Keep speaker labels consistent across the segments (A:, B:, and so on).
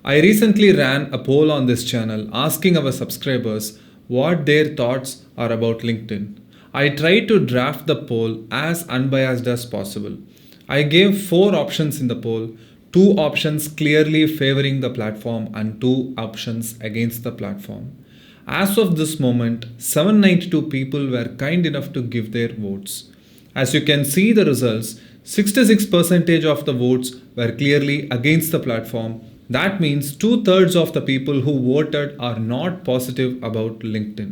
A: I recently ran a poll on this channel asking our subscribers what their thoughts are about LinkedIn. I tried to draft the poll as unbiased as possible. I gave 4 options in the poll, 2 options clearly favoring the platform and 2 options against the platform. As of this moment, 792 people were kind enough to give their votes. As you can see the results, 66% of the votes were clearly against the platform. That means 2/3 of the people who voted are not positive about LinkedIn.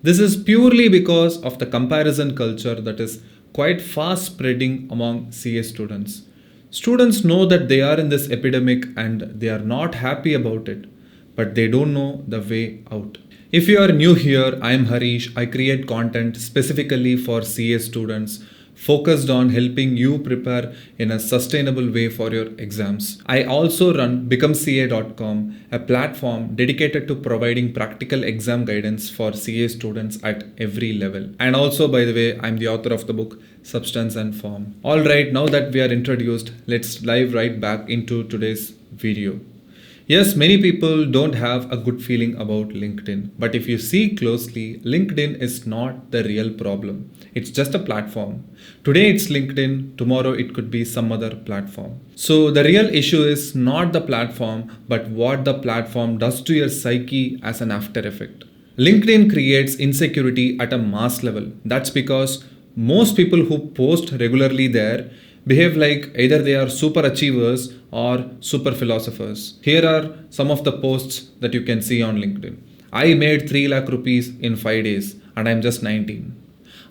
A: This is purely because of the comparison culture that is quite fast spreading among CA students. Students know that they are in this epidemic and they are not happy about it, but they don't know the way out. If you are new here, I am Harish. I create content specifically for CA students focused on helping you prepare in a sustainable way for your exams. I also run becomeca.com, a platform dedicated to providing practical exam guidance for CA students at every level. And also, by the way, I'm the author of the book Substance and Form. Alright, now that we are introduced, let's dive right back into today's video. Yes, many people don't have a good feeling about LinkedIn, but if you see closely, LinkedIn is not the real problem. It's just a platform. Today it's LinkedIn, tomorrow it could be some other platform. So the real issue is not the platform, but what the platform does to your psyche as an after effect. LinkedIn creates insecurity at a mass level. That's because most people who post regularly there behave like either they are super achievers or super philosophers. Here are some of the posts that you can see on LinkedIn. I made 3 lakh rupees in 5 days and I'm just 19.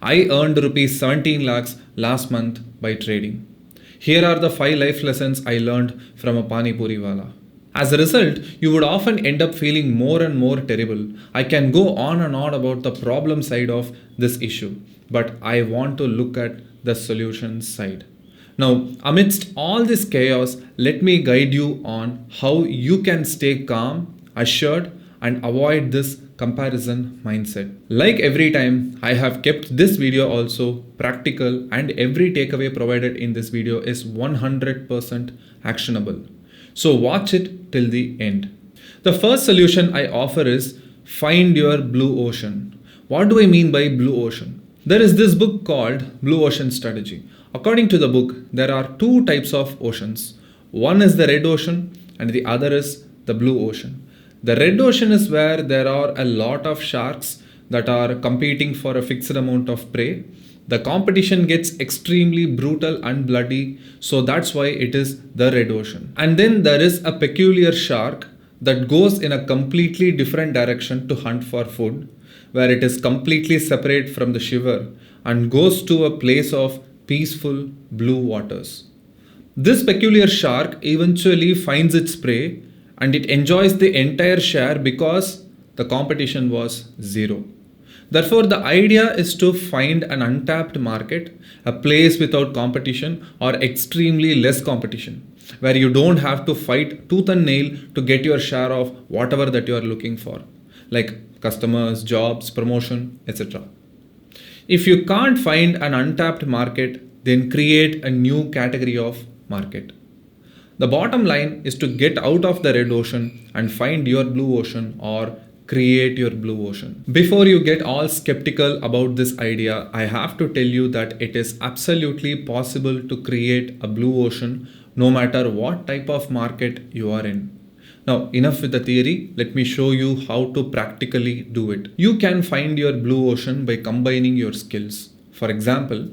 A: I earned rupees 17 lakhs last month by trading. Here are the 5 life lessons I learned from a Pani Puri wala. As a result, you would often end up feeling more and more terrible. I can go on and on about the problem side of this issue, but I want to look at the solution side. Now, amidst all this chaos, let me guide you on how you can stay calm, assured, and avoid this comparison mindset. Like every time, I have kept this video also practical, and every takeaway provided in this video is 100% actionable. So watch it till the end. The first solution I offer is find your blue ocean. What do I mean by blue ocean? There is this book called Blue Ocean Strategy. According to the book, there are 2 types of oceans. One is the red ocean and the other is the blue ocean. The red ocean is where there are a lot of sharks that are competing for a fixed amount of prey. The competition gets extremely brutal and bloody, so that's why it is the red ocean. And then there is a peculiar shark that goes in a completely different direction to hunt for food, where it is completely separate from the shiver and goes to a place of peaceful blue waters. This peculiar shark eventually finds its prey and it enjoys the entire share because the competition was zero. Therefore, the idea is to find an untapped market, a place without competition or extremely less competition, where you don't have to fight tooth and nail to get your share of whatever that you are looking for, like customers, jobs, promotion, etc. If you can't find an untapped market, then create a new category of market. The bottom line is to get out of the red ocean and find your blue ocean or create your blue ocean. Before you get all skeptical about this idea, I have to tell you that it is absolutely possible to create a blue ocean no matter what type of market you are in. Now, enough with the theory, let me show you how to practically do it. You can find your blue ocean by combining your skills. For example,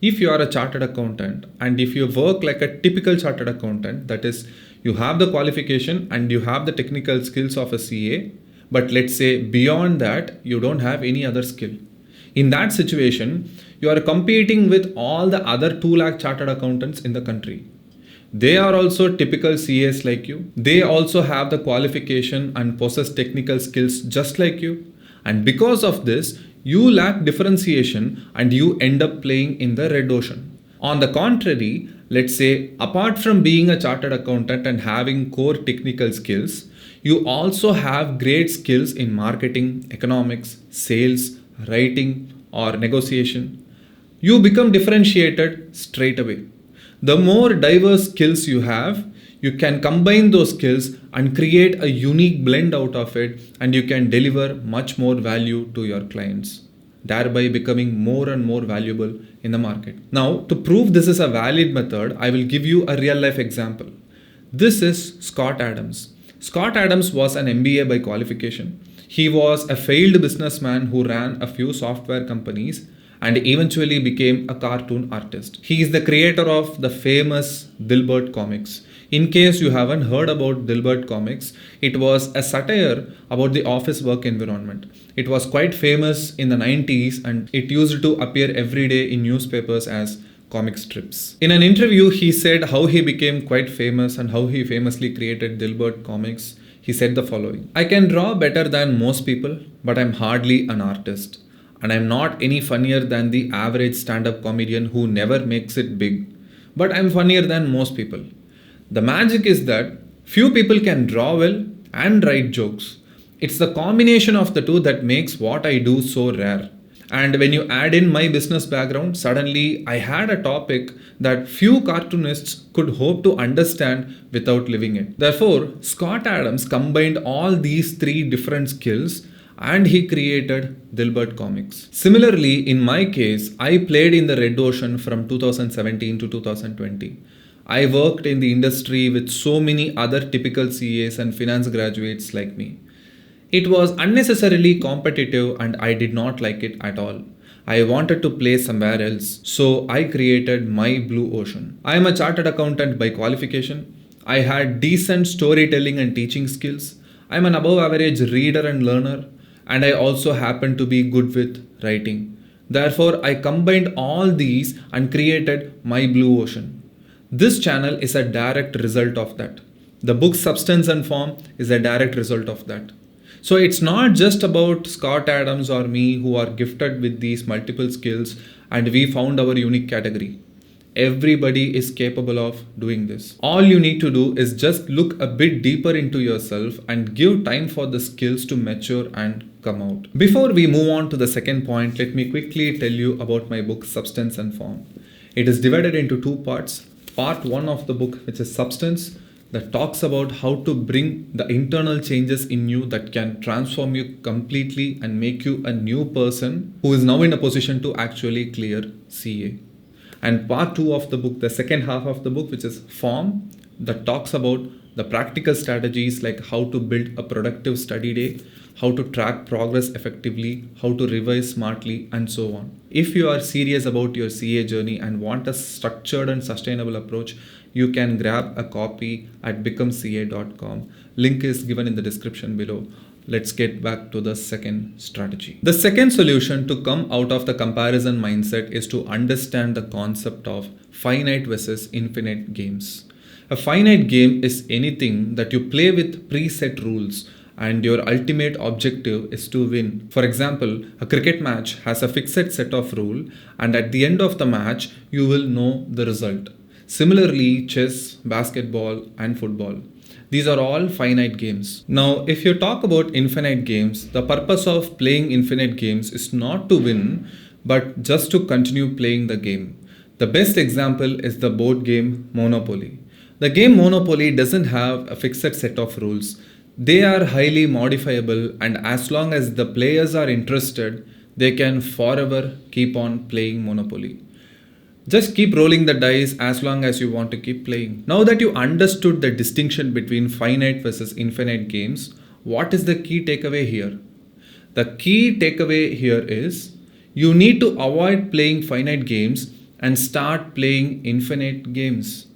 A: if you are a chartered accountant and if you work like a typical chartered accountant, that is, you have the qualification and you have the technical skills of a CA, but let's say beyond that, you don't have any other skill. In that situation, you are competing with all the other 2 lakh chartered accountants in the country. They are also typical CAs like you. They also have the qualification and possess technical skills just like you. And because of this, you lack differentiation and you end up playing in the red ocean. On the contrary, let's say apart from being a chartered accountant and having core technical skills, you also have great skills in marketing, economics, sales, writing, or negotiation. You become differentiated straight away. The more diverse skills you have, You can combine those skills and create a unique blend out of it, and you can deliver much more value to your clients, thereby becoming more and more valuable in the market. Now, to prove this is a valid method, I will give you a real life example. This is Scott Adams. Scott Adams was an MBA by qualification. He was a failed businessman who ran a few software companies and eventually became a cartoon artist. He is the creator of the famous Dilbert comics. In case you haven't heard about Dilbert comics, it was a satire about the office work environment. It was quite famous in the 90s and it used to appear every day in newspapers as comic strips. In an interview, he said how he became quite famous and how he famously created Dilbert comics. He said the following: "I can draw better than most people, but I'm hardly an artist. And I'm not any funnier than the average stand-up comedian who never makes it big. But I'm funnier than most people. The magic is that few people can draw well and write jokes. It's the combination of the two that makes what I do so rare. And when you add in my business background, suddenly I had a topic that few cartoonists could hope to understand without living it." Therefore, Scott Adams combined all these three different skills and he created Dilbert comics. Similarly, in my case, I played in the Red Ocean from 2017 to 2020. I worked in the industry with so many other typical CAs and finance graduates like me. It was unnecessarily competitive and I did not like it at all. I wanted to play somewhere else, so I created my Blue Ocean. I am a chartered accountant by qualification. I had decent storytelling and teaching skills. I am an above average reader and learner, and I also happen to be good with writing. Therefore, I combined all these and created my Blue Ocean. This channel is a direct result of that. The book Substance and Form is a direct result of that. So it's not just about Scott Adams or me who are gifted with these multiple skills and we found our unique category. Everybody is capable of doing this. All you need to do is just look a bit deeper into yourself and give time for the skills to mature and come out. Before we move on to the second point, let me quickly tell you about my book Substance and Form. It is divided into two parts. Part 1 of the book, which is Substance, that talks about how to bring the internal changes in you that can transform you completely and make you a new person who is now in a position to actually clear CA. And part 2 of the book, the second half of the book, which is Form, that talks about the practical strategies like how to build a productive study day, how to track progress effectively, how to revise smartly, and so on. If you are serious about your CA journey and want a structured and sustainable approach, you can grab a copy at becomeca.com. Link is given in the description below. Let's get back to the second strategy. The second solution to come out of the comparison mindset is to understand the concept of finite versus infinite games. A finite game is anything that you play with preset rules and your ultimate objective is to win. For example, a cricket match has a fixed set of rules and at the end of the match, you will know the result. Similarly, chess, basketball, and football. These are all finite games. Now, if you talk about infinite games, the purpose of playing infinite games is not to win, but just to continue playing the game. The best example is the board game Monopoly. The game Monopoly doesn't have a fixed set of rules. They are highly modifiable, and as long as the players are interested, they can forever keep on playing Monopoly. Just keep rolling the dice as long as you want to keep playing. Now that you understood the distinction between finite versus infinite games, what is the key takeaway here? The key takeaway here is you need to avoid playing finite games and start playing infinite games.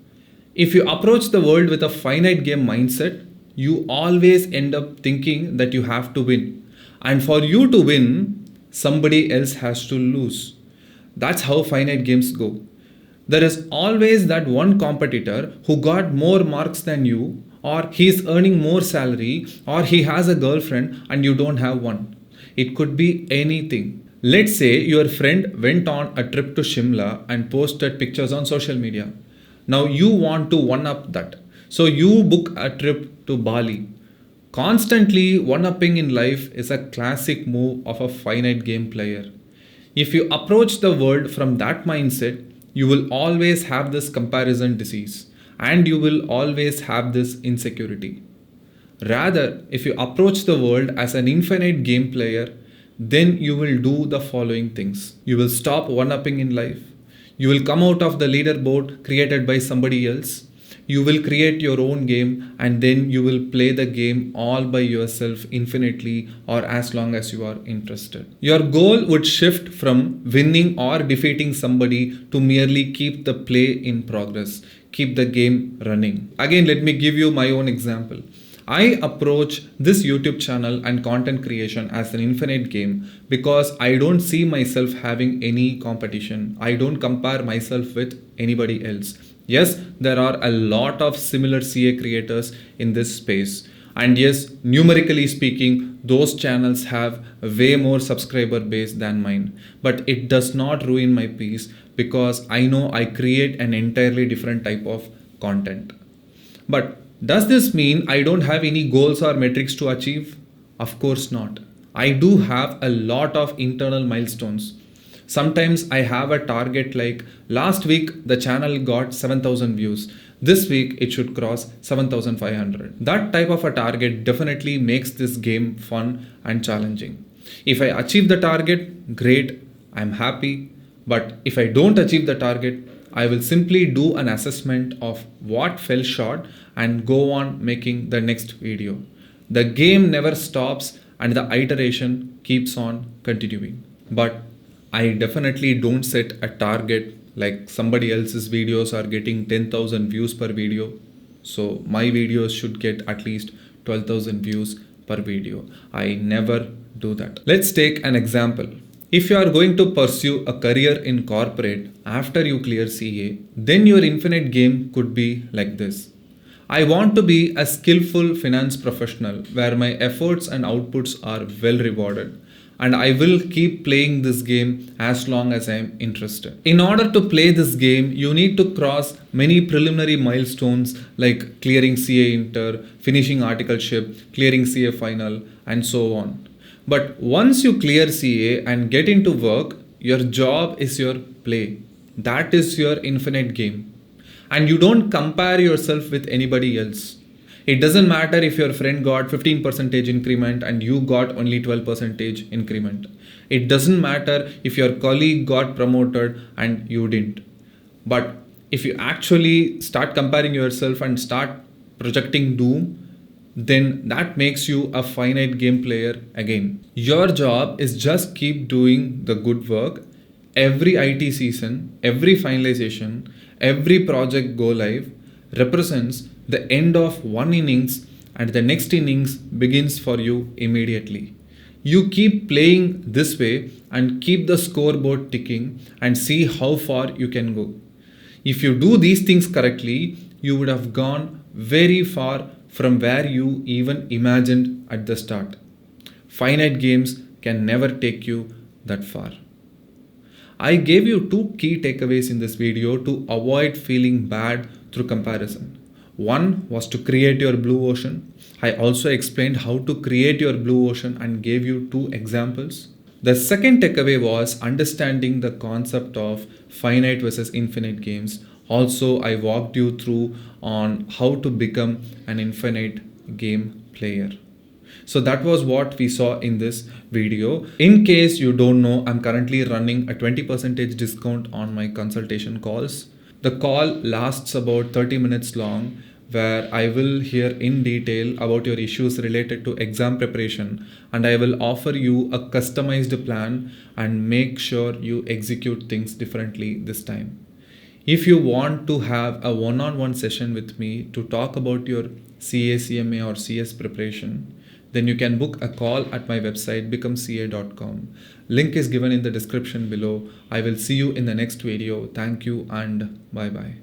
A: If you approach the world with a finite game mindset, you always end up thinking that you have to win. And for you to win, somebody else has to lose. That's how finite games go. There is always that one competitor who got more marks than you, or he is earning more salary, or he has a girlfriend and you don't have one. It could be anything. Let's say your friend went on a trip to Shimla and posted pictures on social media. Now you want to one-up that. So you book a trip to Bali. Constantly one-upping in life is a classic move of a finite game player. If you approach the world from that mindset, you will always have this comparison disease. and you will always have this insecurity. Rather, if you approach the world as an infinite game player, then you will do the following things. You will stop one upping in life. You will come out of the leaderboard created by somebody else. You will create your own game and then you will play the game all by yourself infinitely or as long as you are interested. Your goal would shift from winning or defeating somebody to merely keep the play in progress, keep the game running. Again, let me give you my own example. I approach this YouTube channel and content creation as an infinite game because I don't see myself having any competition. I don't compare myself with anybody else. Yes, there are a lot of similar CA creators in this space. And yes, numerically speaking, those channels have a way more subscriber base than mine. But it does not ruin my peace because I know I create an entirely different type of content. But does this mean I don't have any goals or metrics to achieve? Of course not. I do have a lot of internal milestones. Sometimes I have a target like last week the channel got 7,000 views. This week it should cross 7,500. That type of a target definitely makes this game fun and challenging. If I achieve the target, great, I'm happy. But if I don't achieve the target, I will simply do an assessment of what fell short and go on making the next video. The game never stops and the iteration keeps on continuing. But I definitely don't set a target like somebody else's videos are getting 10,000 views per video. So my videos should get at least 12,000 views per video. I never do that. Let's take an example. If you are going to pursue a career in corporate after you clear CA, then your infinite game could be like this. I want to be a skillful finance professional where my efforts and outputs are well rewarded. And I will keep playing this game as long as I am interested. In order to play this game, you need to cross many preliminary milestones like clearing CA Inter, finishing articleship, clearing CA final, and so on. But once you clear CA and get into work, your job is your play. That is your infinite game. And you don't compare yourself with anybody else. It doesn't matter if your friend got 15% increment and you got only 12% increment. It doesn't matter if your colleague got promoted and you didn't. But if you actually start comparing yourself and start projecting doom, then that makes you a finite game player again. Your job is just keep doing the good work. Every IT season, every finalization, every project go live represents the end of one innings and the next innings begins for you immediately. You keep playing this way and keep the scoreboard ticking and see how far you can go. If you do these things correctly, you would have gone very far from where you even imagined at the start. Finite games can never take you that far. I gave you two key takeaways in this video to avoid feeling bad through comparison. One was to create your blue ocean. I also explained how to create your blue ocean and gave you two examples. The second takeaway was understanding the concept of finite versus infinite games. Also, I walked you through on how to become an infinite game player. So that was what we saw in this video. In case you don't know, I'm currently running a 20% discount on my consultation calls. The call lasts about 30 minutes long, where I will hear in detail about your issues related to exam preparation, and I will offer you a customized plan and make sure you execute things differently this time. If you want to have a one-on-one session with me to talk about your CA, CMA or CS preparation, then you can book a call at my website becomeca.com. Link is given in the description below. I will see you in the next video. Thank you and bye bye.